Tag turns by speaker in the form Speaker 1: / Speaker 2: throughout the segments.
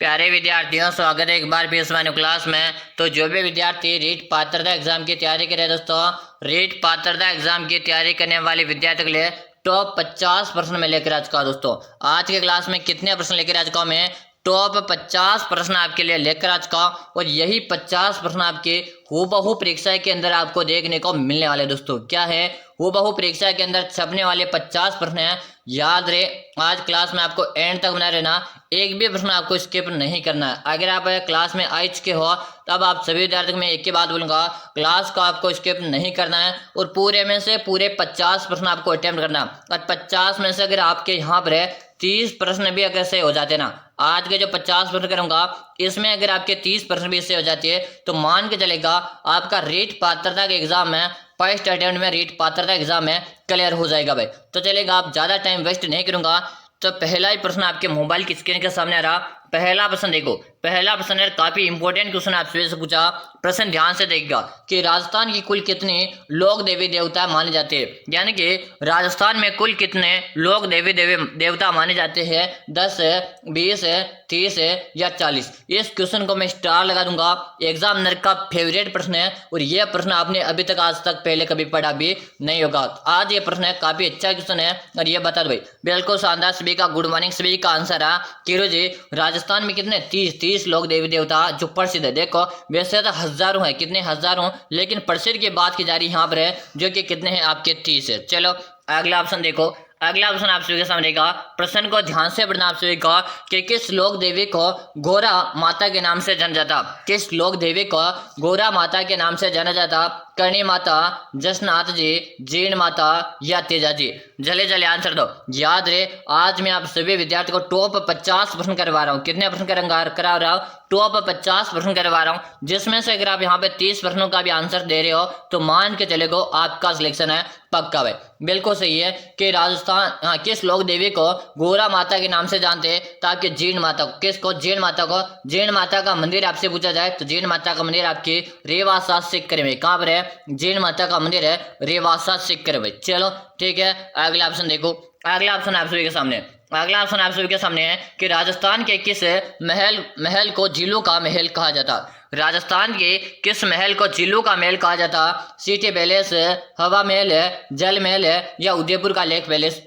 Speaker 1: प्यारे विद्यार्थियों, स्वागत है एक बार फिर से क्लास में। तो जो भी विद्यार्थी रीट पात्रता एग्जाम की तैयारी करे दोस्तों, रीट पात्रता एग्जाम की तैयारी करने वाले विद्यार्थियों के लिए टॉप 50 प्रश्न में लेकर आ चुका हूं। दोस्तों आज के क्लास में कितने प्रश्न लेकर आ चुका हूं मैं? टॉप 50 प्रश्न आपके लिए लेकर आ चुका हूं और यही 50 प्रश्न आपके हूबहू परीक्षा के अंदर आपको देखने को मिलने वाले। दोस्तों क्या है, हूबहू परीक्षा के अंदर छपने वाले 50 प्रश्न हैं। याद रहे, आज क्लास में आपको एंड तक बना रहना, एक भी प्रश्न आपको स्किप नहीं करना है। अगर आप क्लास में आ चुके हो तब आप सभी विद्यार्थियों में एक ही बात बोलूंगा, क्लास को आपको स्किप नहीं करना है और पूरे में से पूरे 50 प्रश्न आपको अटेम्प्ट करना है। और 50 में से अगर आपके यहाँ पर 30 प्रश्न भी अगर से हो जाते ना, आज के जो 50 प्रश्न करूंगा इसमें अगर आपके 30 प्रश्न भी इससे हो जाती है तो मान के चलेगा आपका रीट पात्रता का एग्जाम में, फर्स्ट अटेम्प्ट में रीट पात्रता एग्जाम में क्लियर हो जाएगा भाई। तो चलेगा, आप ज्यादा टाइम वेस्ट नहीं करूंगा। तो पहला ही प्रश्न आपके मोबाइल की स्क्रीन के सामने आ रहा। पहला प्रश्न देखो, पहला प्रश्न है काफी इंपॉर्टेंट क्वेश्चन आपसे से पूछा। प्रश्न ध्यान से देखिएगा कि राजस्थान की कुल कितने लोक देवी देवता माने जाते हैं, यानी कि राजस्थान में कुल कितने लोक देवी देवता माने जाते हैं? 10 है, 20 है, 30 है या 40? इस क्वेश्चन को मैं स्टार लगा दूंगा। एग्जामिनर का फेवरेट प्रश्न है और यह प्रश्न आपने अभी तक आज तक पहले कभी पढ़ा भी नहीं होगा। आज ये प्रश्न है, काफी अच्छा क्वेश्चन है और ये बता दो भाई, बिल्कुल शानदार। सभी का गुड मॉर्निंग। सभी का आंसर है कि जी राजस्थान में कितने 30 लोक देवी देवता जो प्रसिद्ध है। देखो वैसे तो हजारों है, कितने हजारों, लेकिन प्रसिद्ध की बात की जा रही है यहाँ पर है जो कि कितने हैं आपके 30 है। चलो अगला ऑप्शन देखो, अगला ऑप्शन आप सभी के सामने का प्रश्न को ध्यान से पढ़ना आप सभी का कि किस लोक देवी को गोरा माता के नाम से जाना जाता? किस लोक देवी को गोरा माता के नाम से जाना जाता? करणी माता, जसनाथ जी, जीण माता या तेजा जी? जल्दी जल्दी आंसर दो। याद रहे, आज मैं आप सभी विद्यार्थियों को टॉप 50 प्रश्न करवा रहा हूँ। कितने प्रश्न करा रहा हूँ? टॉप 50 प्रश्न करवा रहा हूँ, जिसमें से अगर आप यहाँ पे 30 प्रश्नों का भी आंसर दे रहे हो तो मान के चलेगो आपका सिलेक्शन है पक्का भाई। बिल्कुल सही है कि राजस्थान किस लोक देवी को गोरा माता के नाम से जानते हैं? तो आपके जीण माता को। किसको? जीण माता को। जीण माता का मंदिर आपसे पूछा जाए तो जीण माता का मंदिर आपके रेवासा सिक्कर में। कहाँ पर है? जीण माता का मंदिर है रेवासा सिक्कर में। चलो ठीक है, अगला ऑप्शन देखो। अगला ऑप्शन आप सभी के सामने, अगला ऑप्शन आप सभी के सामने है कि राजस्थान के किस महल को जिलों का महल कहा जाता? राजस्थान के किस महल को जिलों का महल कहा जाता? सिटी पैलेस, हवा महल है, जल महल है या उदयपुर का लेक पैलेस?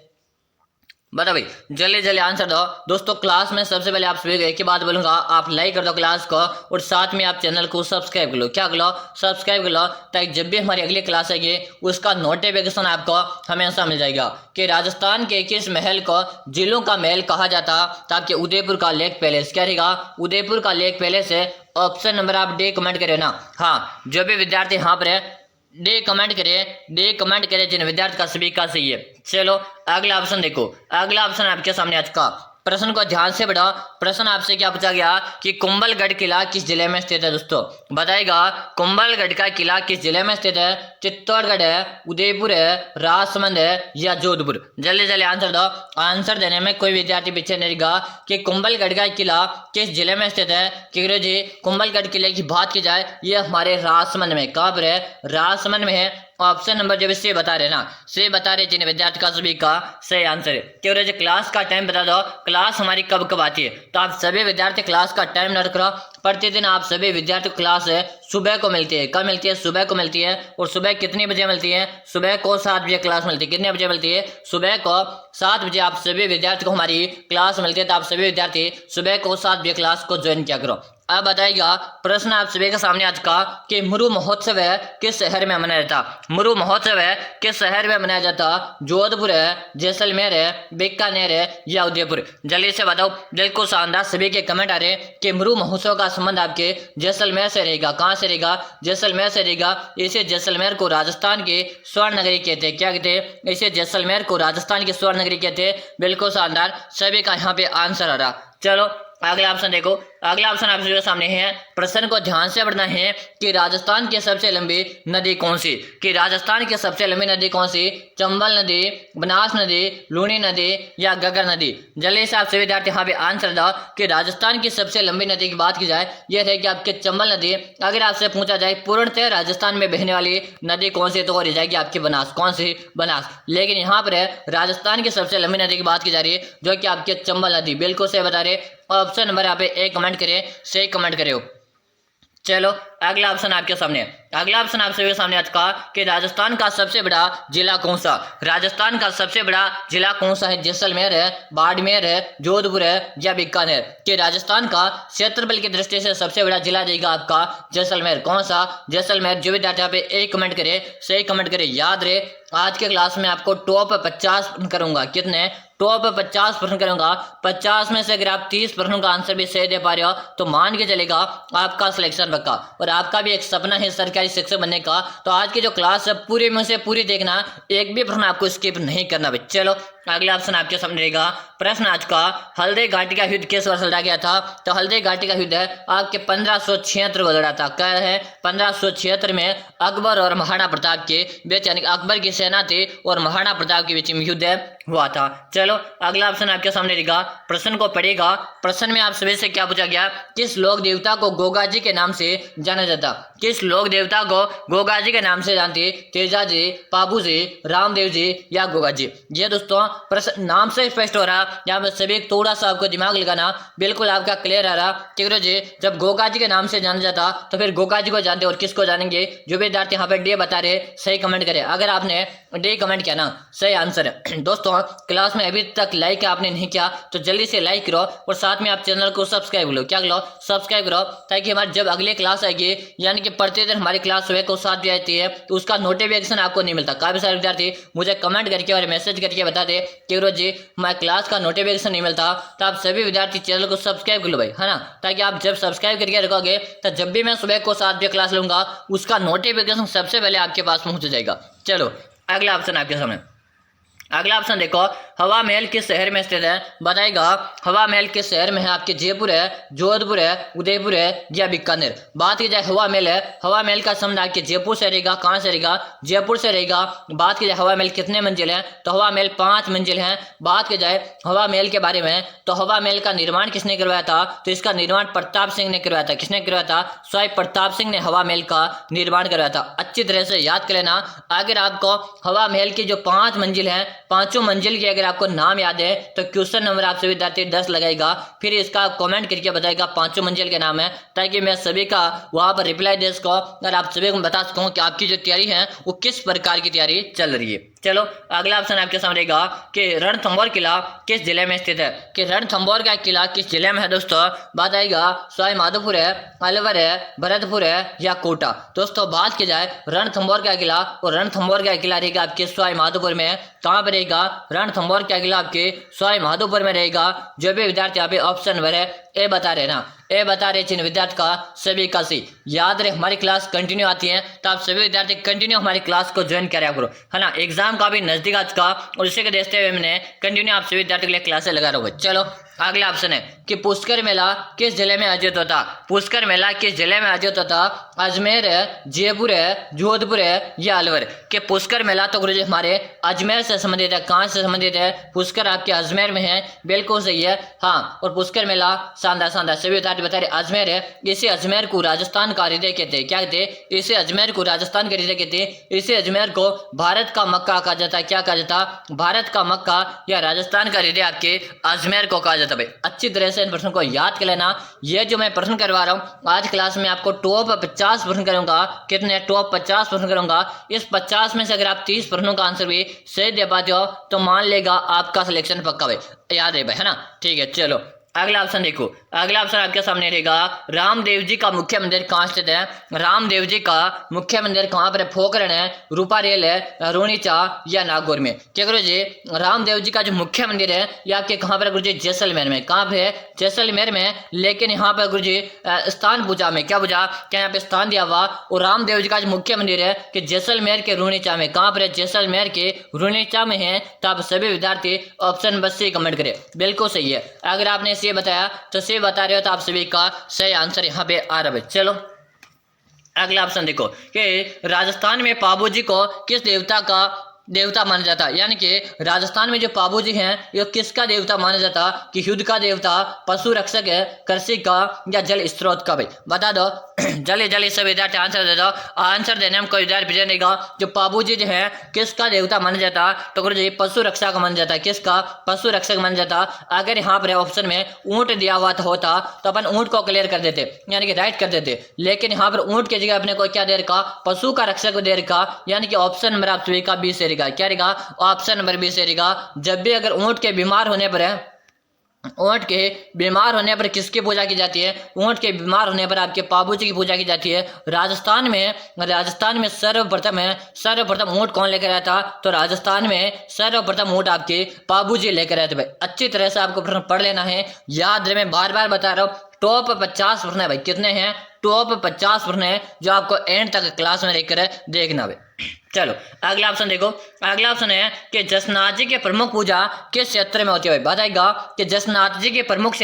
Speaker 1: बता भाई, जल्दी जल्दी आंसर दो। दोस्तों क्लास में सबसे पहले आप सभी को एक ही बात बोलूंगा, आप लाइक कर दो क्लास को और साथ में आप चैनल को सब्सक्राइब कर लो। क्या कर लो? सब्सक्राइब कर लो, ताकि जब भी हमारी अगली क्लास आएगी उसका नोटिफिकेशन आपको हमेशा मिल जाएगा। कि राजस्थान के किस महल को जिलों का महल कहा जाता? तो आपके उदयपुर का लेक पैलेस। क्या रहेगा? उदयपुर का लेक पैलेस है। ऑप्शन नंबर आप डी कमेंट करें ना। हाँ, जो भी विद्यार्थी यहाँ पर है डे कमेंट करें जिन विद्यार्थी का सभी का सही है। चलो अगला ऑप्शन देखो, अगला ऑप्शन आपके सामने आज का प्रश्न को ध्यान से पढ़ो। प्रश्न आपसे क्या पूछा गया कि कुंभलगढ़ किला किस जिले में स्थित है? दोस्तों बताएगा कुंभलगढ़ का किला किस जिले में स्थित है? चित्तौड़गढ़ है, उदयपुर है, राजसमंद है या जोधपुर? जल्दी जल्दी आंसर दो। आंसर देने में कोई विद्यार्थी पीछे नहीं रहेगा कि कुंभलगढ़ का किला किस जिले में स्थित है। क्योंकि जी कुंभलगढ़ किले की बात की जाए ये हमारे राजसमंद में। कहाँ पर है? राजसमंद में है। ऑप्शन नंबर जब से बता रहे ना, से बता रहे जिन विद्यार्थी का सभी का सही आंसर है। क्यों जो क्लास का टाइम बता दो, क्लास हमारी कब कब आती है? तो आप सभी विद्यार्थी क्लास का टाइम नोट करो। प्रतिदिन आप सभी विद्यार्थी क्लास है सुबह को मिलती है। कब मिलती है? सुबह को मिलती है। और सुबह कितने बजे मिलती है? सुबह को 7 बजे क्लास मिलती है। कितने बजे मिलती है? सुबह को 7 बजे आप सभी विद्यार्थी को हमारी क्लास मिलती है। तो आप सभी विद्यार्थी सुबह को 7 बजे क्लास को ज्वाइन किया करो। अब बताइएगा प्रश्न आप सभी के सामने आज का कि मुरु महोत्सव है किस शहर में मनाया जाता? मुरु महोत्सव है किस शहर में मनाया जाता? जोधपुर है, जैसलमेर है, बीकानेर है या उदयपुर? जल्दी से बताओ। बिल्कुल शानदार, सभी के कमेंट आ रहे हैं कि मुरु महोत्सव का संबंध आपके जैसलमेर से रहेगा। कहाँ से रहेगा? जैसलमेर से रहेगा। इसे जैसलमेर को राजस्थान के स्वर्ण नगरी कहते हैं। क्या कहते हैं? इसे जैसलमेर को राजस्थान की स्वर्ण नगरी कहते हैं। बिल्कुल शानदार, सभी का यहाँ पे आंसर आ रहा। चलो अगला ऑप्शन देखो, अगला ऑप्शन आप सभी के सामने है, प्रश्न को ध्यान से पढ़ना है कि राजस्थान की सबसे लंबी नदी कौन सी, कि राजस्थान की सबसे लंबी नदी कौन सी, चंबल नदी, बनास नदी, लूनी नदी या घग्गर नदी। जल्दी से आप सभी विद्यार्थी यहाँ पे आंसर दो कि राजस्थान की सबसे लंबी नदी की बात की जाए यह रहेगी आपके चंबल नदी। अगर आपसे पूछा जाए पूर्णतः राजस्थान में बहने वाली नदी कौन सी, तो वो रह जाएगी आपकी बनास। कौन सी? बनास। लेकिन यहाँ पर राजस्थान की सबसे लंबी नदी की बात की जा रही है जो कि आपके चंबल नदी। बिल्कुल सही बता रहे। ऑप्शन नंबर यहाँ पे ए कमेंट करें, सही कमेंट करें। चलो अगला ऑप्शन आपके सामने, अगला ऑप्शन आप सभी के सामने आज का कि राजस्थान का सबसे बड़ा जिला कौन सा, राजस्थान का सबसे बड़ा जिला कौन सा है? जैसलमेर है, बाड़मेर है, जोधपुर है या बीकानेर। कि राजस्थान का क्षेत्रफल की दृष्टि से सबसे बड़ा जिला रहेगा आपका जैसलमेर। कौन सा? जैसलमेर। जो विद्यार्थी यहाँ पे एक कमेंट करे, सही कमेंट करे। याद रहे आज के क्लास में आपको टॉप 50 करूंगा। कितने? टॉप 50 प्रश्न करूंगा। 50 में से अगर आप 30 प्रश्नों का आंसर भी सही दे पा रहे हो तो मान के चलेगा आपका सिलेक्शन पक्का। और आपका भी एक सपना है सरकारी शिक्षक बनने का। तो आज की जो क्लास है पूरी में से पूरी देखना, एक भी प्रश्न आपको स्किप नहीं करना भाई। चलो अगला ऑप्शन आपके सामने रहेगा। प्रश्न आज का, हल्दी घाटी का युद्ध किस वर्ष लड़ा गया था? तो हल्दी घाटी का युद्ध है आपके 1576 को लड़ा था। क्या है? 1576 में अकबर और महाराणा प्रताप के बीच, यानी अकबर की सेना थी और महाराणा प्रताप के बीच में युद्ध हुआ था। चलो अगला ऑप्शन आपके सामने रहेगा। प्रश्न को पढ़ेगा। प्रश्न में आप सभी से क्या पूछा गया? किस लोक देवता को गोगा जी के नाम से जाना जाता? किस लोक देवता को गोगा जी के नाम से जानते? तेजा जी, पाबू जी, रामदेव जी या गोगा जी। ये दोस्तों प्रश्न नाम से स्पष्ट हो रहा। यहाँ पर सभी थोड़ा सा आपको दिमाग लगाना, बिल्कुल आपका क्लियर आ रहा कि गुरु जी जब गोगा जी के नाम से जाना जाता तो फिर गोगा जी को जानते और किसको जानेंगे? जो विद्यार्थी यहाँ पे डी बता रहे सही कमेंट करे। अगर आपने डी कमेंट किया ना, सही आंसर है। दोस्तों क्लास में अभी तक लाइक आपने नहीं किया तो जल्दी से लाइक करो और साथ में आप चैनल को सब्सक्राइब करो। क्या करो? सब्सक्राइब करो, ताकि हमारी जब अगली क्लास आएगी, यानी कि प्रतिदिन हमारी क्लास सुबह को 7 बजे आती है, तो उसका नोटिफिकेशन आपको नहीं मिलता। काफी सारे विद्यार्थी मुझे कमेंट करके और मैसेज करके बता दे कि गुरु जी हमारे क्लास का नोटिफिकेशन नहीं मिलता। तो आप सभी विद्यार्थी चैनल को सब्सक्राइब कर लो भाई, है ना, ताकि आप जब सब्सक्राइब करके रखोगे तो जब भी मैं सुबह को 7 बजे क्लास लूंगा उसका नोटिफिकेशन सबसे पहले आपके पास पहुंच जाएगा। चलो अगला ऑप्शन आपके सामने, अगला ऑप्शन देखो। हवा महल किस शहर में स्थित है? बताएगा हवा महल किस शहर में है? आपके जयपुर है, जोधपुर है, उदयपुर है या बीकानेर। बात की जाए हवा महल है, हवा महल का संबंध आपके जयपुर से रहेगा। कहाँ से रहेगा? जयपुर से रहेगा। बात की जाए हवा महल कितने मंजिल है? तो हवा महल 5 मंजिल है। बात की जाए हवा महल के बारे में तो हवा महल का निर्माण किसने करवाया था? तो इसका निर्माण प्रताप सिंह ने करवाया था। किसने करवाया था? स्वयं प्रताप सिंह ने हवा महल का निर्माण करवाया था। अच्छी तरह से याद कर लेना। अगर आपको हवा महल की जो 5 मंजिल है, 5 मंजिल के अगर आपको नाम याद है तो क्वेश्चन नंबर आपसे विद्यार्थी 10 लगाएगा, फिर इसका कमेंट करके बताएगा 5 मंजिल के नाम है, ताकि मैं सभी का वहां पर रिप्लाई दे सकूं और आप सभी को बता सकूं कि आपकी जो तैयारी है वो किस प्रकार की तैयारी चल रही है। चलो अगला ऑप्शन आपके सामने रहेगा कि रणथंभौर किला किस जिले में स्थित है? कि रणथंभौर का किला किस जिले में है दोस्तों? बताएगा सवाई माधोपुर है, अलवर है, भरतपुर है या कोटा। दोस्तों बात की जाए रणथंभौर का किला, और रणथंभौर का किला रहेगा आपके सवाई माधोपुर में। कहाँ पर रहेगा? रणथंभौर का किला आपके सवाई माधोपुर में रहेगा। जो भी विद्यार्थी यहाँ पे ऑप्शन नंबर है ए बता रहे ना, ए बता रहे जिन विद्यार्थी का सभी का सी। याद रहे हमारी क्लास कंटिन्यू आती है तो आप सभी विद्यार्थी कंटिन्यू हमारी क्लास को ज्वाइन करा करो, है ना। एग्जाम का भी नजदीक आ चुका और इसी के देखते हुए मैंने कंटिन्यू आप सभी विद्यार्थियों के लिए क्लासेस लगा रहा हूँ। चलो अगला ऑप्शन है कि पुष्कर मेला किस जिले में आयोजित होता? पुष्कर मेला किस जिले में आयोजित होता? अजमेर है, जयपुर है, जोधपुर है या अलवर। के पुष्कर मेला तो गुरुजी हमारे अजमेर से संबंधित है। कहाँ से संबंधित है? पुष्कर आपके अजमेर में है। बिल्कुल सही है, हाँ। और पुष्कर मेला शानदार शानदार सभी विद्यार्थी बता रहे अजमेर है। इसे अजमेर को राजस्थान का हृदय कहते हैं। क्या कहते हैं? इसे अजमेर को राजस्थान का हृदय कहते हैं। इसे अजमेर को भारत का मक्का कहा जाता है। क्या कहा जाता? भारत का मक्का या राजस्थान का हृदय आपके अजमेर को कहा जाता है। अच्छी तरह से इन प्रश्नों को याद कर लेना। ये जो मैं प्रश्न करवा रहा हूँ आज क्लास में आपको टॉप 50 प्रश्न करूंगा। कितने? टॉप 50 प्रश्न करूंगा। इस 50 में से अगर आप 30 प्रश्नों का आंसर भी सही दे पाते हो तो मान लेगा आपका सिलेक्शन पक्का भाई। याद है भाई, है ना। ठीक है, चलो अगला ऑप्शन देखो। अगला ऑप्शन आपके सामने रहेगा रामदेव जी का मुख्य मंदिर कहाँ स्थित है? रामदेव जी का मुख्य मंदिर कहाँ पर है? पोखरण है, रूपारेल है, रोनीचा या नागौर में। क्या गुरु जी रामदेव जी का जो मुख्य मंदिर है ये आपके कहाँ पर? गुरु जी जैसलमेर में। कहाँ पे है? जैसलमेर में। लेकिन यहाँ पर गुरु जी स्थान पूछा में, क्या पूछा? क्या यहाँ पे स्थान दिया हुआ? और रामदेव जी का जो मुख्य मंदिर है कि जैसलमेर के रोनीचा में। कहाँ पर है? जैसलमेर के रोनीचा में है। तो आप सभी विद्यार्थी ऑप्शन बस से कमेंट करें। बिल्कुल सही है। अगर आपने सी बताया, तो सी बता रहे हो तो आप सभी का सही आंसर यहाँ पे आ रहा है। चलो अगला ऑप्शन देखो कि राजस्थान में पाबूजी को किस देवता माना जाता है, यानी कि राजस्थान में जो पाबूजी हैं ये किसका देवता माना जाता, कि युद्ध का देवता, पशु रक्षक है, कृषि का, या जल स्रोत का। भाई बता दो जल्दी जल्दी सब विद्यार्थी आंसर दे दो। आंसर देने में कोई विद्यार्थी विजय नहीं गा। जो पाबूजी जो है किसका देवता माना जाता, तो गुरु जी पशु रक्षा का माना जाता है। किसका? पशु रक्षक माना जाता। अगर यहाँ पर ऑप्शन में ऊंट दिया हुआ होता तो अपन ऊंट को क्लियर कर देते, यानी कि राइट कर देते, लेकिन यहाँ पर ऊंट की जगह अपने को क्या दे रखा, पशु का रक्षक दे रखा, यानी कि ऑप्शन नंबर आप सभी का 20 रहेगा। क्या रहेगा? ऑप्शन नंबर 20 रहेगा। जब भी अगर ऊंट के बीमार होने पर है, ऊंट के बीमार होने पर किसकी पूजा की जाती है? ऊंट के बीमार होने पर आपके पाबूजी की पूजा की जाती है। राजस्थान में सर्वप्रथम ऊंट कौन लेकर आया था, तो राजस्थान में सर्वप्रथम ऊंट आपके पाबूजी लेकर आए थे। भाई अच्छी तरह से आपको प्रश्न पढ़ लेना है, याद रहे, मैं बार बार बता रहा हूँ। टॉप 50 प्रश्न है भाई, कितने हैं? टॉप 50 प्रश्न है जो आपको एंड तक क्लास में रहकर देखना भाई। चलो अगला ऑप्शन देखो। अगला ऑप्शन है कि जसनाथ जी की प्रमुख पूजा किस क्षेत्र में होती है? बताएगा कि जसनाथ जी की प्रमुख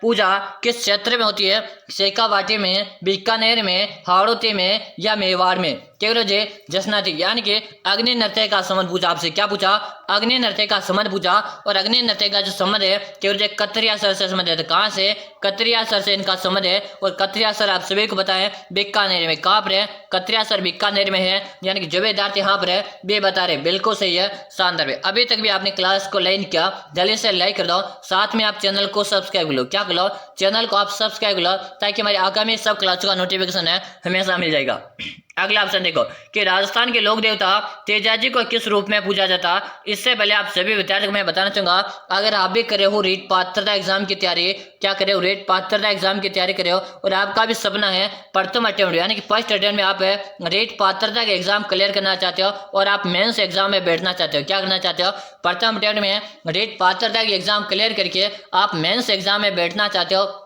Speaker 1: पूजा किस क्षेत्र में होती है? शेखावाटी में, बीकानेर में, हाड़ौती में, या मेवाड़ में? जी जसनाथ यानी कि अग्नि नृत्य का संबंध पूछा आपसे। क्या पूछा? अग्नि नृत्य का संबंध पूछा। और अग्नि नृत्य का जो संबंध है जी कतरिया सर से संबंध है। तो कहाँ से? कतरिया सर से इनका संबंध है। और कतरिया सर आप सभी को बताएं बीकानेर में। कहाँ पर है? कतरिया सर बीकानेर में है, यानी कि जो विद्यार्थी यहाँ पर है वे बता रहे बिल्कुल सही है, शानदार है। अभी तक भी आपने क्लास को लाइक किया, जल्दी से लाइक कर दो, साथ में आप चैनल को सब्सक्राइब कर लो। क्या कर लो? चैनल को आप सब्सक्राइब कर लो, ताकि हमारी आगामी सब क्लासों का नोटिफिकेशन है हमेशा मिल जाएगा। अगला ऑप्शन देखो कि राजस्थान के लोक देवता तेजाजी को किस रूप में पूजा जाता। इससे पहले आप सभी विद्यार्थियों को मैं बताना चाहूंगा, अगर आप भी करे हो रीट पात्रता एग्जाम की तैयारी, क्या करे हो? रीट पात्रता एग्जाम की तैयारी करे हो, और आपका भी सपना है प्रथम अटेम्प्ट यानी कि फर्स्ट अटेम्प्ट में आप रीट पात्रता के एग्जाम क्लियर करना चाहते हो और आप मेंस एग्जाम में बैठना चाहते हो। क्या करना चाहते हो? प्रथम अटेम्प्ट में रीट पात्रता के एग्जाम क्लियर करके आप मेंस एग्जाम में बैठना चाहते हो,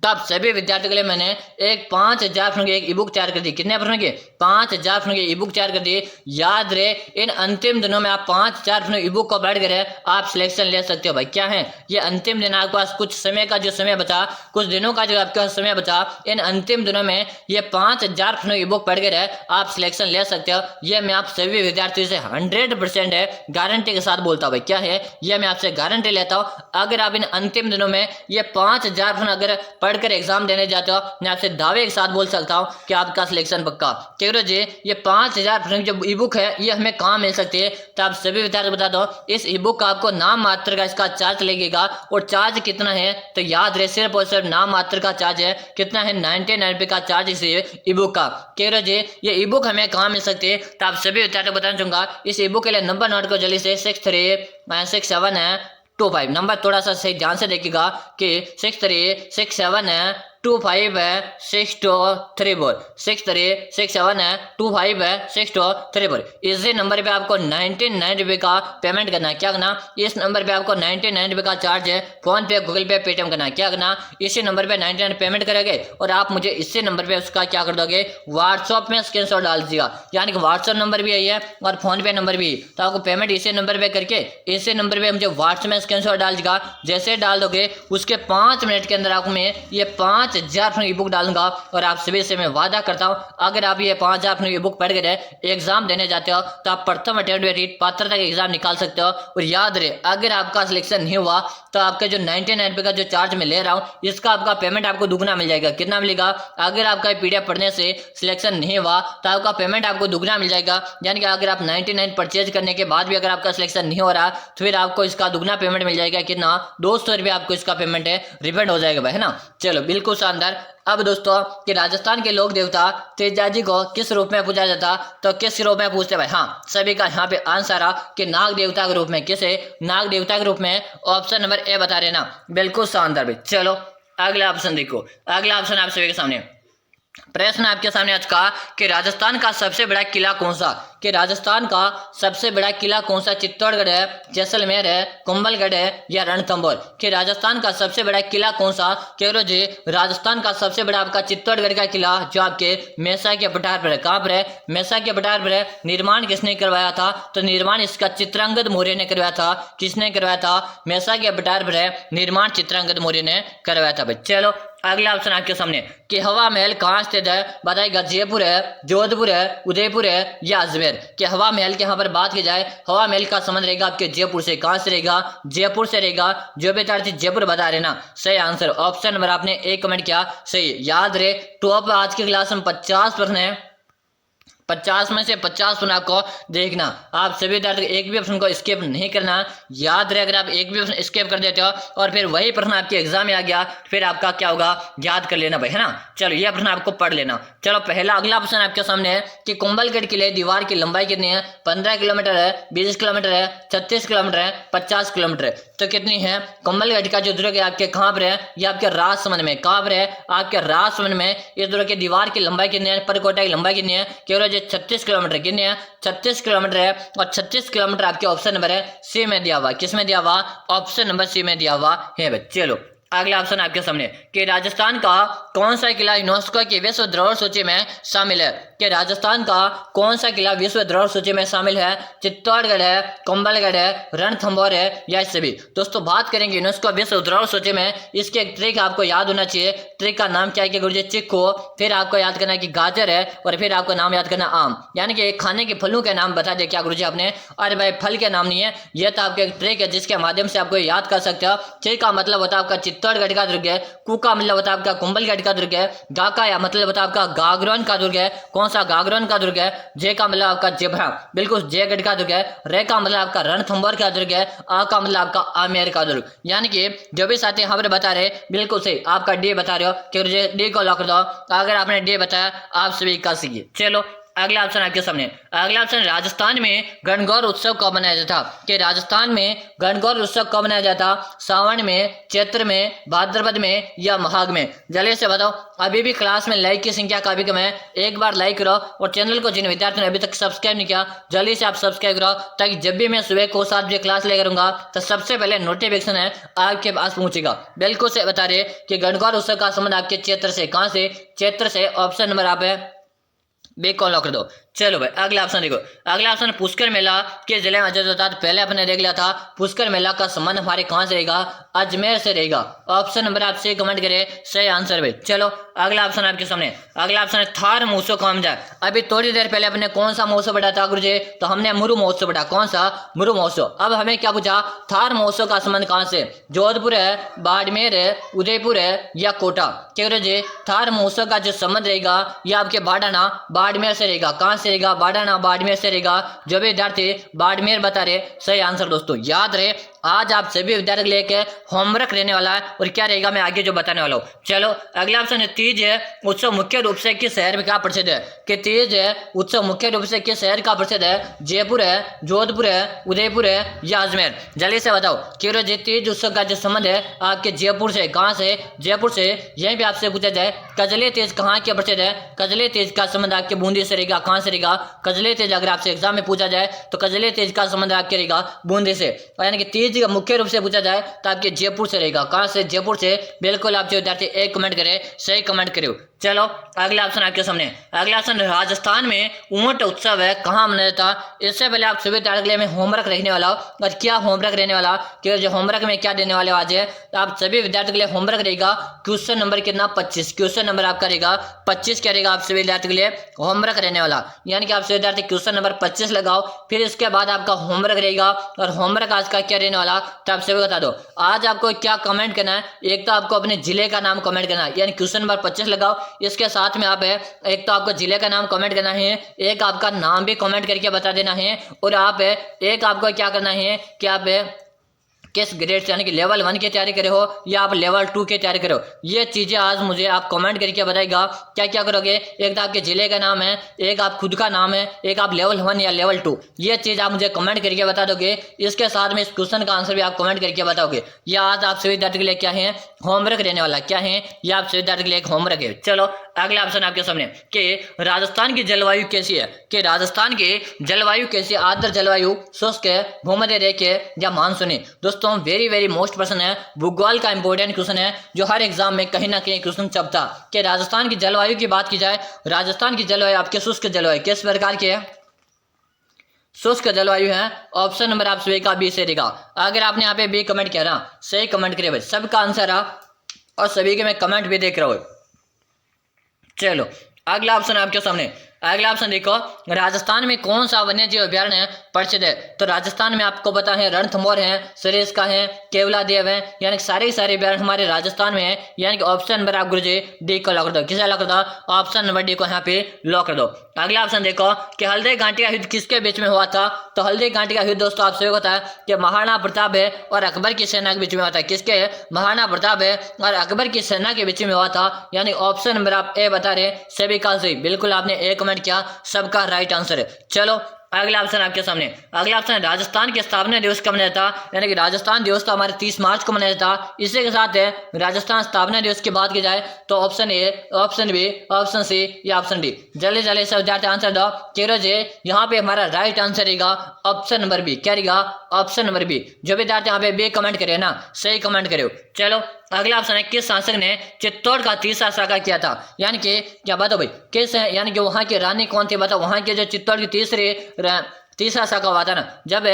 Speaker 1: तब सभी विद्यार्थियों के लिए मैंने एक 5000 प्रश्नों की एक ई बुक तैयार कर दी। कितने प्रश्नों की? 5000 प्रश्नों की ई बुक तैयार कर दी। याद रहे इन अंतिम दिनों में आप 5000 प्रश्नों की ई बुक को बैठ कर आप सिलेक्शन ले सकते हो। भाई क्या है ये अंतिम दिन, आपके पास कुछ समय का जो समय बचा, कुछ दिनों का जो आपके पास समय बचा, इन अंतिम दिनों में ये 5000 प्रश्नों की बुक पढ़ कर आप सिलेक्शन ले सकते हो। ये मैं आप सभी विद्यार्थियों से 100% है गारंटी के साथ बोलता हूँ। भाई क्या है ये मैं आपसे गारंटी लेता हूँ। अगर आप इन अंतिम दिनों में ये 5000 प्रश्न अगर पढ़कर एग्जाम देने जाते हो, मैं आपसे दावे के साथ बोल सकता हूं कि आपका सिलेक्शन पक्का। ठीक है जी, ये 5000 प्रश्न की जो ई बुक है ये हमें कहाँ मिल सकती है, तो आप सभी विद्यार्थी बता दो। इस ई बुक का आपको नाम मात्र का इसका चार्ज लगेगा, और चार्ज कितना है तो याद रहे सिर्फ और सिर्फ नाम मात्र का चार्ज है। कितना है? 99 रुपये का चार्ज इस ई बुक का। ठीक है जी, ये ई बुक हमें कहाँ मिल सकती है, तो आप सभी विद्यार्थी बताना चाहूंगा। इस ई बुक के लिए नंबर नोट को जल्दी से 636725 नंबर थोड़ा सा सही ध्यान से देखिएगा कि 6367625624 6367625624। इसी नंबर पे आपको 99 रुपये का पेमेंट करना है। क्या करना? इस नंबर पे आपको 99 रुपये का चार्ज है। फोन पे, गूगल पे, पेटीएम करना है। क्या करना? इसी नंबर पे 99 पेमेंट करेंगे और आप मुझे इसी नंबर पे उसका क्या कर दोगे, व्हाट्सअप में स्क्रीनशॉट डाल दीजिएगा। यानी कि व्हाट्सअप नंबर भी यही है और फोन पे नंबर भी, तो आपको पेमेंट इसी नंबर पे करके इसी नंबर पे मुझे व्हाट्सएप में स्क्रीनशॉट डाल दीजिएगा। जैसे डाल दोगे उसके 5 मिनट के अंदर आपको मैं ये 5000 ई बुक डालूंगा, और आप सभी से मैं वादा करता हूं अगर आप ये 5000 ई बुक पढ़ कर एग्जाम देने जाते हो तो आप प्रथम अटेम्प्ट में रीट पात्रता का एग्जाम निकाल सकते हो। और याद रहे अगर आपका सिलेक्शन नहीं हुआ तो आपके जो 99 रुपये का जो चार्ज मैं ले रहा हूँ इसका आपका पेमेंट आपको दुगना मिल जाएगा। कितना मिलेगा? अगर आपका PDF पढ़ने से सिलेक्शन नहीं हुआ तो आपका पेमेंट आपको दुगना मिल जाएगा। यानी कि अगर आप 99 परचेज करने के बाद भी अगर आपका सिलेक्शन नहीं हो रहा तो फिर आपको इसका दुगना पेमेंट मिल जाएगा। कितना? 200 रुपये आपको इसका पेमेंट है रिफंड हो जाएगा भाई, है ना। चलो बिल्कुल शानदार। अब दोस्तों कि राजस्थान के लोक देवता तेजाजी को किस रूप में पूजा जाता, तो किस रूप में पूछते भाई? हाँ सभी का यहाँ पे आंसर आ कि नाग देवता के रूप में। किसे? नाग देवता के रूप में। ऑप्शन नंबर ए बता रहे ना, बिल्कुल शानदार भाई। चलो अगला ऑप्शन देखो। अगला ऑप्शन आप सभी के सामने प्रश्न आपके सामने आज का कि राजस्थान का सबसे बड़ा किला कौन सा? कि राजस्थान का सबसे बड़ा किला कौन सा? चित्तौड़गढ़ है, जैसलमेर है, कुंभलगढ़ है या रणथंभौर? कि राजस्थान का सबसे बड़ा किला कौन सा? कह जी राजस्थान का सबसे बड़ा आपका चित्तौड़गढ़ का किला जो आपके मेसा के पठार पर है। कहाँ पर है? मेसा के पठार पर है। निर्माण किसने करवाया था? तो निर्माण इसका चित्रांगद मौर्य ने करवाया था। किसने करवाया था? मेसा के पठार पर है, निर्माण चित्रांगद मौर्य ने करवाया था भाई। चलो अगला ऑप्शन आपके सामने कि हवा महल कहाँ स्थित है? बताइएगा जयपुर है, जोधपुर है, उदयपुर है या अजमेर? कि हवा महल के यहाँ पर बात की जाए, हवा महल का संबंध रहेगा आपके जयपुर से। कहाँ से रहेगा? जयपुर से रहेगा। जो विद्यार्थी जयपुर बता रहे ना, सही आंसर ऑप्शन नंबर आपने एक कमेंट किया सही। याद रहे टॉप आज की क्लास में 50 प्रश्न है, 50 में से 50 प्रश्न आपको देखना। आप सभी विद्यार्थी एक भी ऑप्शन को स्किप नहीं करना। याद रहे अगर आप एक भी ऑप्शन स्किप कर देते हो और फिर वही प्रश्न आपके एग्जाम में आ गया, फिर आपका क्या होगा? याद कर लेना भाई, है ना। चलो यह प्रश्न आपको पढ़ लेना। चलो पहला अगला प्रश्न आपके सामने है कि कुंभलगढ़ किले दीवार की लंबाई कितनी है? 15 किलोमीटर है, 20 किलोमीटर है, 36 किलोमीटर है, 50 किलोमीटर है। तो कितनी है? कुंभलगढ़ का जो दुर्ग है आपके कहाँ पर है? ये आपके राजसमंद में। कहाँ पर है? आपके राजसमंद में। इस दुर्ग की दीवार की लंबाई कितनी है? परकोटा की लंबाई कितनी है? केवल 36 किलोमीटर। कितनी है? 36 किलोमीटर है। और 36 किलोमीटर आपके ऑप्शन नंबर है सी में दिया हुआ। किस में दिया हुआ? ऑप्शन नंबर सी में दिया हुआ है। चलो अगला ऑप्शन आपके सामने कि राजस्थान का कौन सा किला यूनेस्को की विश्व धरोहर सूची में शामिल है? कि राजस्थान का कौन सा किला विश्व धरोहर सूची में शामिल है? चित्तौड़गढ़ है, कुंभलगढ़ है, रणथंभौर है या सभी? दोस्तों बात करेंगे यूनेस्को विश्व धरोहर सूची में, इसके एक ट्रिक आपको याद होना चाहिए। ट्रिक का नाम क्या है कि गुरुजी चिक्को, फिर आपको याद करना है कि गाजर है और फिर आपको नाम याद करना आम। यानी कि खाने के फलों के नाम बता दे क्या गुरुजी आपने? अरे भाई फल के नाम नहीं है, यह तो आपके एक ट्रिक है जिसके माध्यम से आपको याद कर सकते हो। चिक का मतलब होता है आपका चित्तौड़गढ़ का दुर्ग है, कू का मतलब होता है आपका कुंभलगढ़ का दुर्ग है, गा का या मतलब होता है आपका गागरोन का दुर्ग है। कौन सा? गागरोन का दुर्ग है। जे का मतलब आपका जेभरा, बिल्कुल जयगढ़ का दुर्ग है। रे का मतलब आपका रणथंभौर का दुर्ग है। आ का मतलब आपका आमेर का दुर्ग। यानी कि जो भी साथी यहाँ पर बता रहे बिल्कुल सही, आपका डी बता रहे हो कि डी को लॉक कर दो। अगर आपने डी बताया आप सभी का सीखिए। चलो अगला ऑप्शन आपके सामने, अगला ऑप्शन राजस्थान में गणगौर उत्सव कब मनाया जाता? कि राजस्थान में गणगौर उत्सव कब मनाया जाता? सावन में, चैत्र में, भाद्रपद में या माघ में? जल्दी से बताओ। अभी भी क्लास में लाइक की संख्या काफी कम है, एक बार लाइक करो और चैनल को जिन विद्यार्थियों ने अभी तक सब्सक्राइब नहीं किया जल्दी से आप सब्सक्राइब करो, ताकि जब भी मैं सुबह को 7 बजे क्लास लेकर आऊंगा तो सबसे पहले नोटिफिकेशन है आपके पास पहुंचेगा। बिल्कुल से बता रहे कि गणगौर उत्सव का संबंध आपके चैत्र से। कहां से? चैत्र से। ऑप्शन नंबर आप है बी को लॉक कर दो। चलो भाई अगला ऑप्शन देखो। अगला ऑप्शन पुष्कर मेला के जिले में आयोजित होता है। पहले अपने देख लिया था पुष्कर मेला का संबंध हमारे कहां से रहेगा? अजमेर से रहेगा। ऑप्शन नंबर आप से कमेंट करें सही आंसर भाई। चलो अगला ऑप्शन आपके सामने, अगला ऑप्शन है थार महोत्सव कहाँ जाए? अभी थोड़ी देर पहले अपने कौन सा महोत्सव बढ़ा था गुरुजी? तो हमने मुरु महोत्सव बढ़ा। कौन सा? मुरु महोत्सव। अब हमें क्या पूछा? थार महोत्सव का संबंध कहां से? जोधपुर है, बाड़मेर है, उदयपुर है या कोटा? क्या गुरुजी थार महोत्सव का जो संबंध रहेगा यह आपके बाड़ाना बाड़मेर से रहेगा। कहां से रहेगा? बाड़ाना बाड़मेर से रहेगा। जो भी विद्यार्थी बाड़मेर बता रहे सही आंसर। दोस्तों याद रहे आज आप सभी विद्यार्थी लेके होमवर्क रहने वाला है और क्या रहेगा मैं आगे जो बताने वाला हूँ। चलो अगला ऑप्शन है तीज है उत्सव मुख्य रूप से किस शहर में क्या प्रसिद्ध है? कि तीज है उत्सव मुख्य रूप से किस शहर का प्रसिद्ध है? जयपुर है, जोधपुर है, उदयपुर है या अजमेर? जल्दी से बताओ। कि तीज उत्सव का जो संबंध है आपके जयपुर से। कहाँ से? जयपुर से। यहीं पे आपसे पूछा जाए कजले तेज कहाँ के प्रसिद्ध है? कजले तेज का संबंध आपके बूंदी से रहेगा। कहाँ से रहेगा? कजले तेज। अगर आपसे एग्जाम में पूछा जाए तो कजले तेज का संबंध आपके रहेगा बूंदी से। यानी कि तीज मुख्य रूप से पूछा जाए तो आपके जयपुर से रहेगा। कहां से? जयपुर से। बिल्कुल आप जो विद्यार्थी एक कमेंट करें सही कमेंट करो। चलो अगला ऑप्शन आपके सामने, अगला ऑप्शन राजस्थान में ऊंट उत्सव है कहाँ मनाया जाता? इससे पहले आप सभी विद्यार्थी के लिए मैं होमवर्क रहने वाला हूँ। और क्या होमवर्क रहने वाला कि जो होमवर्क में क्या देने वाले आज है तो आप सभी विद्यार्थियों के लिए होमवर्क रहेगा क्वेश्चन नंबर कितना? 25। क्वेश्चन नंबर आपका रहेगा 25। क्या रहेगा आप सभी विद्यार्थियों के लिए होमवर्क रहने वाला। यानी कि आप सभी विद्यार्थी क्वेश्चन नंबर 25 लगाओ, फिर इसके बाद आपका होमवर्क रहेगा। और होमवर्क आज का क्या रहने वाला तो आप सभी बता दो। आज आपको क्या कमेंट करना है? एक तो आपको अपने जिले का नाम कमेंट करना है, यानी क्वेश्चन नंबर 25 लगाओ। इसके साथ में आप है एक तो आपको जिले का नाम कमेंट करना है, एक आपका नाम भी कमेंट करके बता देना है, और आप है एक आपको क्या करना है कि आप किस ग्रेड से यानी कि लेवल 1 की तैयारी करे हो या आप लेवल 2 की तैयारी करो। ये चीज़ें आज मुझे आप कमेंट करके बताएगा क्या क्या करोगे। एक तो आपके जिले का नाम है, एक आप खुद का नाम है, एक आप लेवल 1 या लेवल 2, ये चीज़ आप मुझे कमेंट करके बता दोगे। इसके साथ में इस क्वेश्चन का आंसर भी आप कमेंट करके बताओगे। यह आज आप सभी विद्यार्थी के लिए क्या है? होमवर्क रहने वाला। क्या है? यह आप सभी विद्यार्थी के लिए एक होमवर्क है। चलो अगला ऑप्शन आपके सामने कि राजस्थान की जलवायु कैसी है, कि राजस्थान की जलवायु कैसी, आर्द्र जलवायु, शुष्क, भूमध्य रेखीय या मानसूनी। दोस्तों वेरी वेरी मोस्ट प्रश्न है, भूगोल का इंपॉर्टेंट क्वेश्चन है जो हर एग्जाम में कहीं ना कहीं क्वेश्चन चलता कि राजस्थान की जलवायु की बात की जाए, राजस्थान की जलवायु आपके शुष्क जलवायु किस प्रकार की है, शुष्क जलवायु है। ऑप्शन नंबर आप सभी का बी से रहेगा। अगर आपने यहाँ पे बी कमेंट किया ना, सही कमेंट करिए भाई, सबका आंसर आ और सभी के मैं कमेंट भी देख रहा हूँ। चलो अगला ऑप्शन आपके सामने, अगला ऑप्शन देखो, राजस्थान में कौन सा वन्य जीव अभ्यारण्य प्रसिद्ध है। तो राजस्थान में आपको पता है रणथंभौर है, सरिस्का है, केवलादेव है, यानी सारे अभ्यारण्य हमारे राजस्थान में है। यानी कि ऑप्शन नंबर आप गुरुजी डी को लॉक कर दो। किसे लॉक कर दो, ऑप्शन नंबर डी को यहाँ पे लॉक कर दो। अगला ऑप्शन देखो कि हल्दी घाटी का युद्ध किसके बीच में हुआ था। तो हल्दी घाटी का युद्ध दोस्तों आप सभी को पता है कि महाराणा प्रताप है और अकबर की सेना के बीच में हुआ था। किसके, महाराणा प्रताप है और अकबर की सेना के बीच में हुआ था। यानी ऑप्शन नंबर आप ए बता रहे, सभी का सही, बिल्कुल आपने ए कमेंट किया, सबका राइट आंसर है। चलो अगला ऑप्शन आपके सामने, अगला ऑप्शन राजस्थान के स्थापना दिवस कब मनाया था। यानी कि राजस्थान दिवस तो हमारे 30 मार्च को मनाया था। इसी के साथ है राजस्थान स्थापना दिवस की बात की जाए तो option A, option B, option C या ऑप्शन डी। जल्दी जल्दी सब विद्यार्थी आंसर दो। केरोज यहाँ पे हमारा राइट आंसर रहेगा ऑप्शन नंबर बी। क्या रहेगा, ऑप्शन नंबर बी। जो विद्यार्थी यहाँ पे बी कमेंट करे ना, सही कमेंट करे। चलो अगला ऑप्शन है, किस शासक ने चित्तौड़ का तीसरा शाखा किया था। यानी कि क्या बताओ भाई, किस है, यानी कि वहां की रानी कौन थी बताओ। वहां के जो चित्तौड़ की तीसरा शाखा हुआ था ना, जब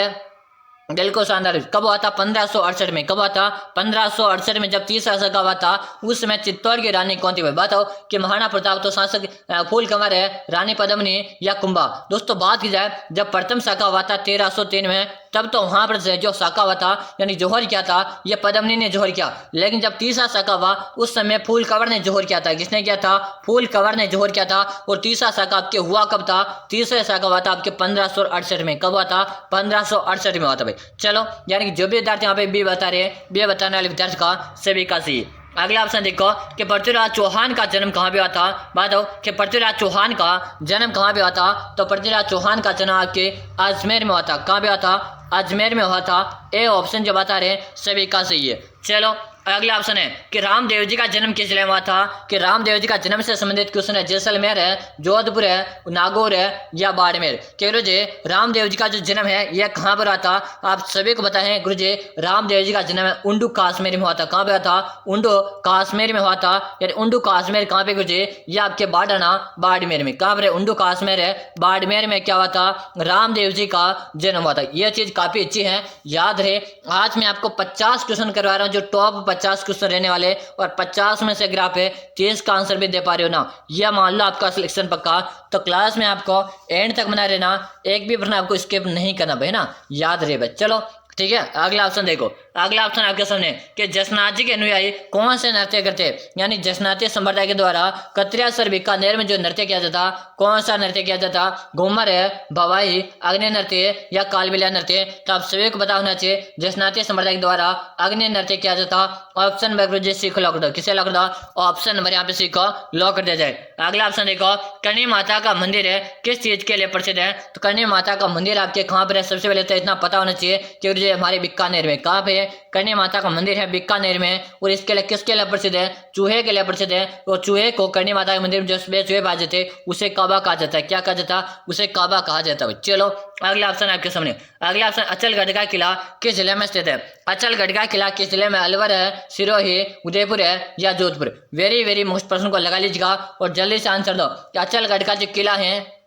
Speaker 1: दिल को शानदार, कब हुआ था, 1568 में। कब हुआ था, 1568 में जब तीसरा शाखा हुआ था। उस समय चित्तौड़ की रानी कौन थी भाई बताओ। कि महाराणा प्रताप तो शासक फूल कंवर है, रानी पद्मिनी या कुंभा। दोस्तों बात की जाए जब प्रथम शाखा हुआ था 1303 में, तब तो वहां पर जो शाखा हुआ था यानी जोहर किया था ये पद्मिनी ने जोहर किया। लेकिन जब तीसरा शाखा हुआ उस समय फूल कंवर ने जोहर किया था। किसने किया था, फूल कंवर ने जोहर किया था। और तीसरा शाखा आपके हुआ कब था, तीसरा शाखा हुआ था आपके 1568 में। कब हुआ था, 1568 में हुआ था भाई। चलो यानी कि जो भी विद्यार्थी यहाँ पे बी बता रहे हैं, बी बताने वाले विद्यार्थी का सभी का सी। अगला ऑप्शन देखो कि पृथ्वीराज चौहान का जन्म कहाँ पे हुआ था। बात हो कि पृथ्वीराज चौहान का जन्म कहाँ पे हुआ था। तो पृथ्वीराज चौहान का जन्म आपके अजमेर में हुआ था। कहाँ पे हुआ था, अजमेर में हुआ था। ए ऑप्शन जो बता रहे हैं सभी का सही है। चलो अगला ऑप्शन है कि रामदेव जी का जन्म किस जिले में हुआ था। कि रामदेव जी का जन्म से संबंधित क्वेश्चन है, जैसलमेर है, जोधपुर है, नागौर है या बाड़मेर। कि गुरुजी रामदेव जी का जो जन्म है यह कहाँ पर हुआ था, आप सभी को पता है गुरुजी रामदेव जी का जन्म है उंडू कश्मीर में हुआ था। कहाँ पे हुआ था, उंडू कश्मीर में हुआ था। यानी उंडू कश्मीर कहाँ पे गुरुजी, ये आपके बाड़ाना बाड़मेर में। कहाँ पर है, उंडू कश्मीर है, बाड़मेर में क्या हुआ था, रामदेव जी का जन्म हुआ था। यह चीज काफी अच्छी है, याद रहे। आज मैं आपको 50 क्वेश्चन करवा रहा हूँ जो टॉप 50 क्वेश्चन रहने वाले, और 50 में से अगर आप 30 का आंसर भी दे पा रहे हो ना, यह मान लो आपका सिलेक्शन पक्का। तो क्लास में आपको एंड तक बना रहना, एक भी प्रश्न आपको स्किप नहीं करना भाई ना, याद रहे भाई। चलो ठीक है अगला ऑप्शन देखो, अगला ऑप्शन आपके सामने कि जसनाथ जी के अनुयायी कौन से नृत्य करते हैं। यानी जसनाती संप्रदाय के द्वारा कतरिया बीकानेर में जो नृत्य किया जाता, कौन सा नृत्य किया जाता, घूमर है, भवाई, अग्नि नृत्य या कालबेलिया नृत्य। तो आप सभी को पता होना चाहिए जसनाती संप्रदाय के द्वारा अग्नि नृत्य किया जाता। ऑप्शन नंबर सी को लॉक कर दो। किसे लॉक कर दो, ऑप्शन नंबर यहाँ पे सी को लॉक कर दिया जाए। अगला ऑप्शन देखो, करणी माता का मंदिर है किस चीज के लिए प्रसिद्ध है। तो करणी माता का मंदिर आपके कहाँ पर है, सबसे पहले तो इतना पता होना चाहिए कि हमारे बीकानेर में। कहाँ पे, करणी माता का मंदिर है बीकानेर में। और इसके लिए किसके लिए प्रसिद्ध है, चूहे के लिए प्रसिद्ध है। और चूहे को करणी माता के मंदिर में जो चूहे पाए जाते उसे काबा कहा जाता है। क्या कहा जाता, उसे काबा कहा जाता है। चलो अगला ऑप्शन आपके सामने, अगला ऑप्शन अचलगढ़ का किला किस जिले में स्थित है। अचलगढ़ का किला किस जिले में, अलवर है, सिरोही, उदयपुर है या जोधपुर। वेरी वेरी मोस्ट प्रश्न को लगा लीजिएगा और जल्दी से आंसर दो कि अचलगढ़ का जो किला है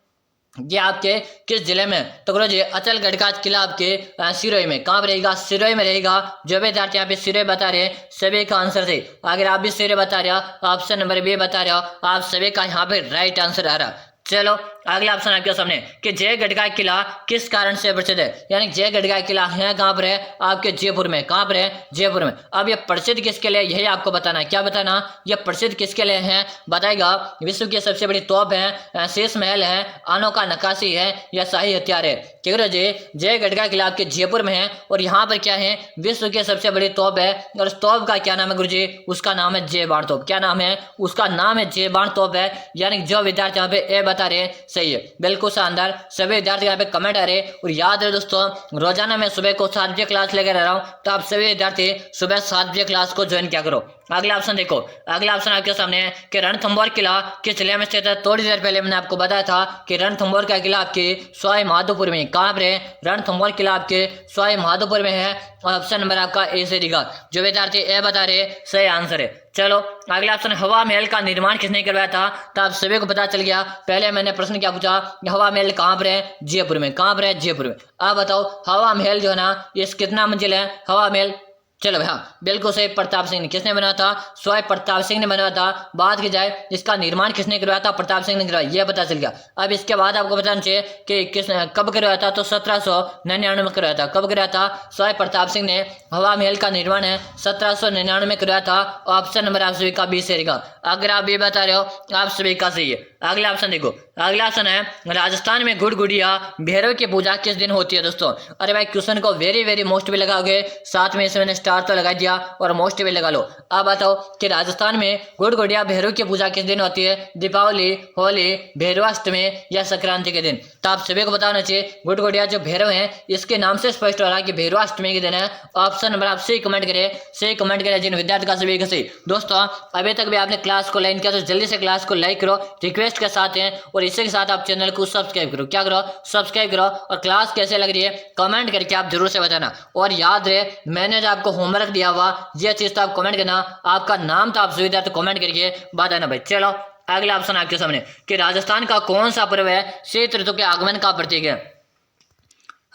Speaker 1: ये आपके किस जिले में। तो गुरु जी अचलगढ़ का किला आपके सिरोही में। कहाँ पर रहेगा, सिरोही में रहेगा। जो विद्यार्थी यहाँ पे सिरोही बता रहे हैं सभी का आंसर थे। अगर आप भी सिरोही बता रहे हो, ऑप्शन नंबर बी बता रहे हो, आप सभी का यहाँ पे राइट आंसर आ रहा। चलो अगला ऑप्शन आपके सामने कि जयगढ़ का किला किस कारण से प्रसिद्ध है। यानी जयगढ़ का किला है कहाँ पर है, आपके जयपुर में। कहाँ पर है, जयपुर में। अब ये प्रसिद्ध किसके लिए, यही आपको बताना है। क्या बताना, ये प्रसिद्ध किसके लिए है बताएगा। विश्व की सबसे बड़ी तोप है, शीश महल है, अनोखा नक्काशी है या शाही हथियार है। ठीक है जी, जयगढ़ का किला आपके जयपुर में है और यहाँ पर क्या है, विश्व की सबसे बड़ी तोप है। और उस तोप का क्या नाम है गुरु जी, उसका नाम है जय बाण तोप। क्या नाम है, उसका नाम है जय बाण तोप है। यानी जो विद्यार्थी यहाँ पे ए बता रहे हैं सही है, बिल्कुल शानदार। सभी विद्यार्थी यहाँ पे कमेंट आ रहे। और याद रहे दोस्तों, रोजाना मैं सुबह को 7 बजे क्लास लेकर आ रहा हूँ, तो आप सभी विद्यार्थी सुबह 7 बजे क्लास को ज्वाइन क्या करो। अगला ऑप्शन देखो, अगला ऑप्शन आपके सामने है कि रणथंभौर किला किस जिले में स्थित है। थोड़ी देर पहले मैंने आपको बताया था कि रणथंभौर का किला आपके सवाई माधोपुर में। कहाँ पर है रणथंभौर किला? आपके सवाई माधोपुर में है। और ऑप्शन नंबर आपका ए से रहेगा। जो विद्यार्थी ए बता रहे सही आंसर है। चलो अगला ऑप्शन, हवा महल का निर्माण किसने करवाया था? तो आप सभी को पता चल गया। पहले मैंने प्रश्न क्या पूछा, हवा महल कहाँ पर है? जयपुर में। कहाँ पर है? जयपुर में। आप बताओ हवा महल जो है ना, ये कितना मंजिल है हवा महल? चलो भाई हाँ, बिल्कुल सही, प्रताप सिंह ने। किसने बनाया था? स्वयं प्रताप सिंह ने बनाया था। बात की जाए इसका निर्माण किसने करवाया था? प्रताप सिंह ने करवाया, यह पता चल गया। अब इसके बाद आपको बताना चाहिए कि कब करवाया था? तो 1799 में करवाया था। कब करवाया था? स्वयं प्रताप सिंह ने हवा महल का निर्माण है 1799 में करवाया था। ऑप्शन नंबर आप सभी का बी से रहेगा। अगर आप भी बता रहे हो आप सभी का सही है। अगला ऑप्शन देखो, अगला ऑप्शन है राजस्थान में गुड़गुड़िया भैरव की पूजा किस दिन होती है? दोस्तों अरे भाई, क्वेश्चन को वेरी वेरी मोस्ट भी लगाओगे, साथ में इसमें स्टार तो लगा दिया और मोस्ट भी लगा लो। अब बताओ कि राजस्थान में गुड़गुड़िया भैरव की पूजा किस दिन होती है? दीपावली, होली, भैरवाष्टमी या संक्रांति के दिन? तो आप सभी को बताना चाहिए गुड़गुड़िया जो भैरव है इसके नाम से स्पष्ट हो रहा है कि भैरवाष्टमी के दिन है। ऑप्शन नंबर आप सही कमेंट करें, सही कमेंट करें जिन विद्यार्थी का सभी का सही। दोस्तों अभी तक भी आपने क्लास को लाइक किया तो जल्दी से क्लास को लाइक करो, रिक्वेस्ट के साथ हैं। और इसी के साथ आप चैनल को सब्सक्राइब करो। क्या करो? सब्सक्राइब करो। और क्लास कैसे लग रही है कमेंट करके आप जरूर से बताना। और याद रहे मैंने जो आपको होमवर्क दिया हुआ ये चीज तो आप कमेंट करना, आपका नाम तो आप सुविधा तो कमेंट करके बताना भाई। चलो अगला ऑप्शन आपके सामने कि राजस्थान का कौन सा पर्व है शीत ऋतु के आगमन का प्रतीक है?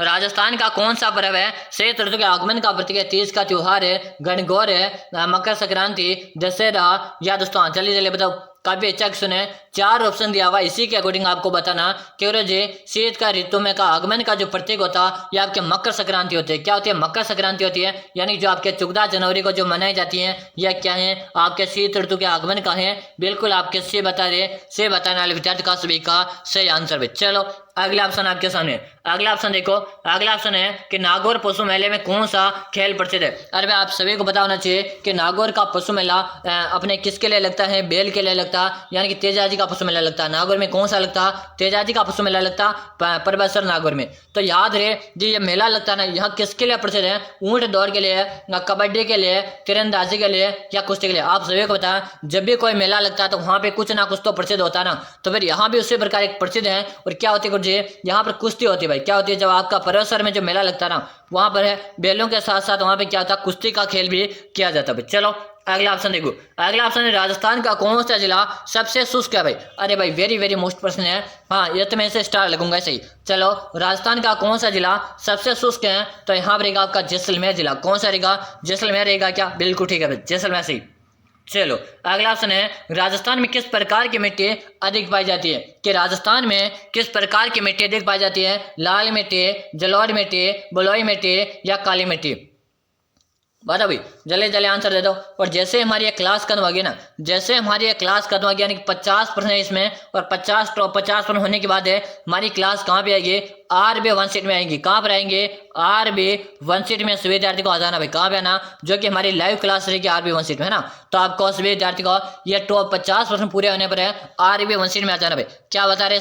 Speaker 1: राजस्थान का कौन सा पर्व है शीत ऋतु के आगमन का प्रतीक है? तीज का त्योहार है, गणगौर है, मकर संक्रांति, दशहरा या दोस्तों जल्दी जल्दी बताओ। काफी अच्छा क्वेश्चन है, 4 ऑप्शन दिया हुआ, इसी के अकॉर्डिंग आपको बताना कि जी शीत का ऋतु में का आगमन का जो प्रतीक होता है ये आपके मकर संक्रांति होती है। क्या होती है? मकर संक्रांति होती है, यानी जो आपके 14 जनवरी को जो मनाई जाती है यह क्या है? आपके शीत ऋतु के आगमन का है। बिल्कुल आपके से बता रहे, से बताने वाले विद्यार्थी का सभी का सही आंसर भी। चलो अगला ऑप्शन आपके सामने, अगला ऑप्शन देखो, अगला ऑप्शन है कि नागौर पशु मेले में कौन सा खेल प्रसिद्ध है? अरे भाई आप सभी को पता होना चाहिए कि नागौर का पशु मेला अपने किसके लिए लगता है? बैल के लिए लगता है, यानी कि तेजाजी का पशु मेला लगता है। नागौर में कौन सा लगता है? तेजाजी का पशु मेला लगता है परबेश्वर नागौर में। तो याद रहे जी ये मेला लगता है ना, यहाँ किसके लिए प्रसिद्ध है? ऊंट दौड़ के लिए, कबड्डी के लिए, तीरंदाजी के लिए या कुश्ती के लिए? आप सभी को पता है जब भी कोई मेला लगता है तो वहाँ पे कुछ ना कुछ तो प्रसिद्ध होता है ना, तो फिर यहाँ भी उसी प्रकार एक प्रसिद्ध है। और क्या होती है यहाँ पर कुश्ती होती है भाई। क्या होती है? जब आपका परबेश्वर में जो मेला लगता है ना वहां पर है बैलों के साथ साथ वहां पे क्या होता है? कुश्ती का खेल भी किया जाता है। चलो अगला ऑप्शन देखो, अगला ऑप्शन है राजस्थान का कौन सा जिला सबसे शुष्क है? भाई अरे भाई वेरी वेरी मोस्ट प्रश्न है। हाँ ये तो मैं इसे स्टार लगूंगा सही। चलो राजस्थान का कौन सा जिला सबसे शुष्क है? तो यहाँ पर रहेगा आपका जैसलमेर जिला। कौन सा रहेगा? जैसलमेर रहेगा। क्या? बिल्कुल ठीक है भाई, जैसलमेर सही। चलो अगला ऑप्शन है राजस्थान में किस प्रकार की मिट्टी अधिक पाई जाती है? कि राजस्थान में किस प्रकार की मिट्टी अधिक पाई जाती है? लाल मिट्टी, जलोढ़ मिट्टी, बलुई मिट्टी या काली मिट्टी? बता भाई जल्दी जल्दी आंसर दे दो। और जैसे हमारी ये क्लास खत्म होगी ना, जैसे हमारी ये क्लास खत्म होगी यानी कि 50% है इसमें, और 50% होने के बाद है हमारी क्लास कहाँ पे आएगी? RB 1 सीट में आएंगी। कहाँ पर आएंगे? RB 1 सीट में सभी विद्यार्थी को आ जाना भाई। कहाँ पे आना? जो कि हमारी लाइव क्लास रहेगी RB 1 सीट में, है ना। तो आपको सभी विद्यार्थी को ये टॉप 50% पूरे होने पर है RB 1 सीट में आ जाना भाई। क्या बता रहे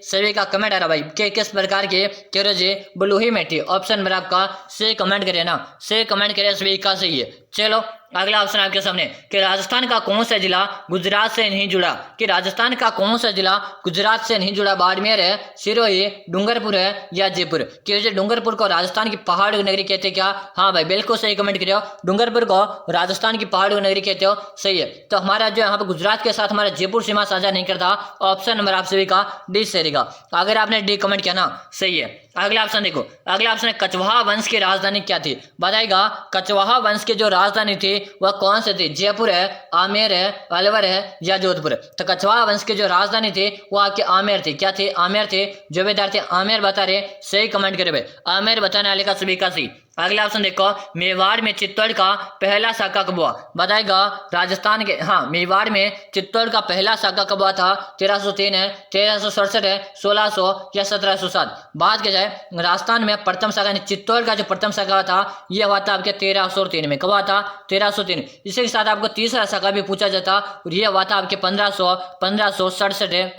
Speaker 1: सभी का कमेंट आ रहा भाई कि किस प्रकार के जी बलुई मिट्टी? ऑप्शन नंबर आपका से कमेंट करे ना, से कमेंट करे सभी का सही है। चलो अगला ऑप्शन आपके सामने कि राजस्थान का कौन सा जिला गुजरात से नहीं जुड़ा? कि राजस्थान का कौन सा जिला गुजरात से नहीं जुड़ा? बाड़मेर है, सिरोही, डूंगरपुर है या जयपुर? कि जो डूंगरपुर को राजस्थान की पहाड़ नगरी कहते हैं क्या? हाँ भाई बिल्कुल सही कमेंट करियो, डूंगरपुर को राजस्थान की पहाड़ नगरी कहते हो, सही है। तो हमारा जो यहाँ पर गुजरात के साथ हमारा जयपुर सीमा साझा नहीं करता। ऑप्शन नंबर आप सभी का डी से रहेगा। अगर आपने डी कमेंट किया ना, सही है। अगला ऑप्शन देखो, अगला ऑप्शन है कछवाहा वंश की राजधानी क्या थी? बताएगा कछवाहा वंश की जो राजधानी थी वह कौन सी थी? जयपुर है, आमेर है, अलवर है या जोधपुर? तो कछवाहा वंश की जो राजधानी थी वो आपकी आमेर थी। क्या थी? आमेर थी। जो विद्यार्थी आमेर बता रहे सही कमेंट करे भाई, आमेर बताने वाले का सभी का सही। अगला ऑप्शन देखो, मेवाड़ में चित्तौड़ का पहला शाखा कब हुआ? बताएगा राजस्थान के, हाँ मेवाड़ में चित्तौड़ का पहला शाखा कब हुआ था? 1303 है, 1367 है, 1600 या 1707? बात की जाए राजस्थान में प्रथम शाखा चित्तौड़ का जो प्रथम शाखा था यह हुआ था आपके 1303 में। कब हुआ था? 1303। इसी के साथ आपको तीसरा शाखा भी पूछा जाता और यह हुआ था आपके 1567 है।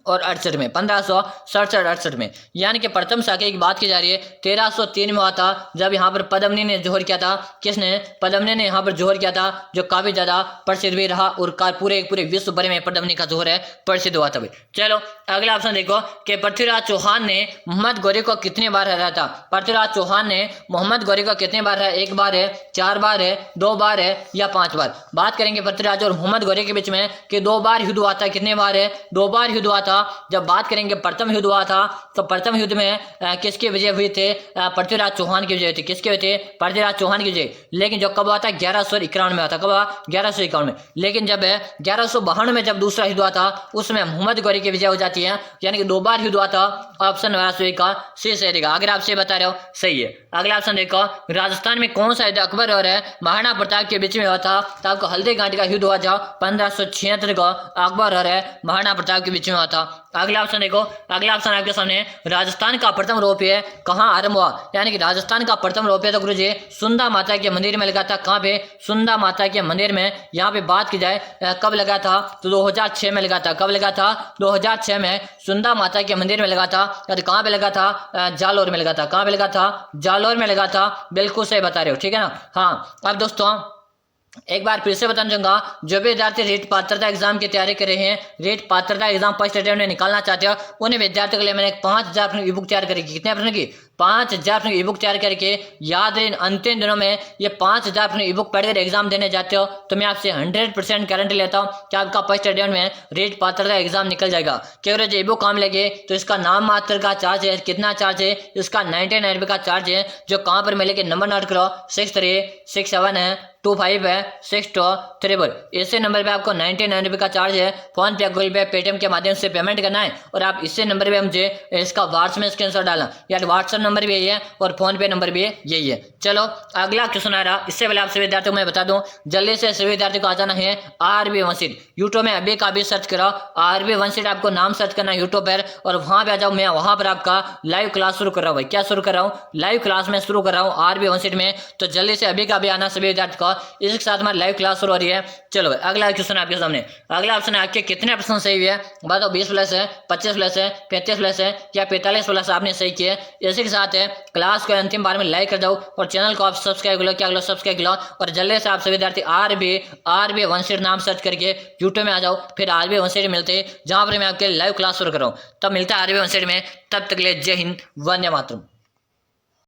Speaker 1: और 68 में, 1567-68 में, यानी कि प्रथम शाखा की बात की जा रही है 1303 में हुआ था, जब यहाँ पर पद्मनी ने जोहर किया था। किसने? पद्मनी ने यहाँ पर जोहर किया था, जो काफी ज्यादा प्रसिद्ध भी रहा और पूरे विश्व भर में पद्मनी का जोहर है प्रसिद्ध हुआ था भाई। चलो अगला ऑप्शन देखो कि पृथ्वीराज चौहान ने मोहम्मद गौरी को कितने बार हराया था। पृथ्वीराज चौहान ने मोहम्मद गौरी को कितने बार हराया? 1 बार है, 4 बार है, 2 बार है या 5 बार। बात करेंगे पृथ्वीराज और मोहम्मद गौरी के बीच में कि 2 बार युद्ध हुआ था। कितने बार है? 2 बार युद्ध हुआ था। जब बात करेंगे प्रथम युद्ध हुआ था, तो प्रथम युद्ध में किसकी विजय हुई थे? पृथ्वीराज चौहान की विजय हुई थी। किसके हुए थे? पृथ्वीराज चौहान की विजय। लेकिन जो कब हुआ था? 1151 में हुआ था। कब हुआ? 1151 में। लेकिन जब 1152 में जब दूसरा युद्ध हुआ था, उसमें मोहम्मद गौरी की विजय हो जाती है, यानी कि 2 बार युद्ध हुआ था। ऑप्शन का सी सही रहेगा। अगर आप से बता रहे हो सही है। अगला ऑप्शन देखो, राजस्थान में कौन सा युद्ध अकबर और महाराणा प्रताप के बीच में हुआ था? तो आपको हल्दी घाटी का युद्ध हुआ था 1576 को, अकबर और महाराणा प्रताप के बीच में हुआ था। अगला ऑप्शन देखो, अगला ऑप्शन आपके सामने, राजस्थान का प्रथम रोपवे कहाँ आरंभ हुआ? यानी कि राजस्थान का प्रथम रोपवे तो गुरुजी सुंदा माता के मंदिर में लगा था। कहाँ पे? सुंदा माता के मंदिर में। यहाँ पे बात की जाए कब लगा था, तो 2006 में लगा था। कब लगा था? 2006 में सुंदा माता के मंदिर में लगा था। कहाँ पे लगा था? जालौर में लगा था। कहाँ पे लगा था? जालौर में लगा था। बिल्कुल सही बता रहे हो, ठीक है ना। हाँ, अब दोस्तों एक बार फिर से बताना चाहूंगा, जो भी विद्यार्थी रीट पात्रता एग्जाम की तैयारी कर रहे हैं, रीट पात्रता एग्जाम फर्स्ट अटेम्प्ट में निकालना चाहते हो, उन्हें विद्यार्थियों के लिए मैंने 5000 अपनी ई बुक तैयार करी। कितने प्रश्न की? 5000 अपनी ई बुक तैयार करके, याद रहे अंतिम दिनों में ये 5000 अपनी ई बुक पढ़कर एग्जाम देने जाते हो, तो मैं आपसे 100% गारंटी लेता हूँ कि आपका फर्स्ट अटेम्प्ट में रीट पात्रता एग्जाम निकल जाएगा। क्योंकि जो ई बुक काम लगे तो इसका नाम मात्र का चार्ज है। कितना चार्ज है? इसका 99 रुपये का चार्ज है। जो कहाँ पर मिलेगी? नंबर नोट करो, 6367 है, 25 है, 6234। इसी नंबर पे आपको 99 रुपये का चार्ज है। फोन पे, गूगल पे, पेटीएम के माध्यम से पेमेंट करना है और आप इसी नंबर पे मुझे इसका व्हाट्सएप में स्क्रीनशॉट डालना। यार व्हाट्सएप नंबर भी यही है और फोन पे नंबर भी यही है। चलो अगला क्वेश्चन आ रहा, इससे पहले आप सभी विद्यार्थियों को मैं बता दूं, जल्दी से सभी विद्यार्थियों को आ जाना है RB वंशिट। यूट्यूब में अभी का अभी सर्च करो RB वंशिट, आपको नाम सर्च करना है यूट्यूब पर और वहां पे आ जाओ। मैं वहां पर आपका लाइव क्लास शुरू कर रहा हूँ। क्या शुरू कर रहा हूँ? लाइव क्लास में शुरू कर रहा हूँ RB वंशिट में। तो जल्दी से अभी का अभी आना सभी विद्यार्थी को। इसके साथ हमारी लाइव क्लास शुरू हो रही है। चलो अगला क्वेश्चन आपके सामने। अगला ऑप्शन है, आपके कितने प्रश्न सही हुए? बताओ, 20 प्लस है, 25 प्लस है, 35 प्लस है या 45 प्लस आपने सही किए। इसी के साथ है क्लास को अंतिम बार में लाइक कर दो और चैनल को आप सब्सक्राइब लो। क्या लो? सब्सक्राइब लो। और जल्दी से आप सभी विद्यार्थी RB वंशिट नाम सर्च करके यूट्यूब में आ जाओ। फिर RB वंशिट मिलते हैं, जहां पर मैं आपके लाइव क्लास शुरू कर रहा हूँ। तब मिलता है RB वंशिट में। तब तक के लिए जय हिंद, वंदे मातरम।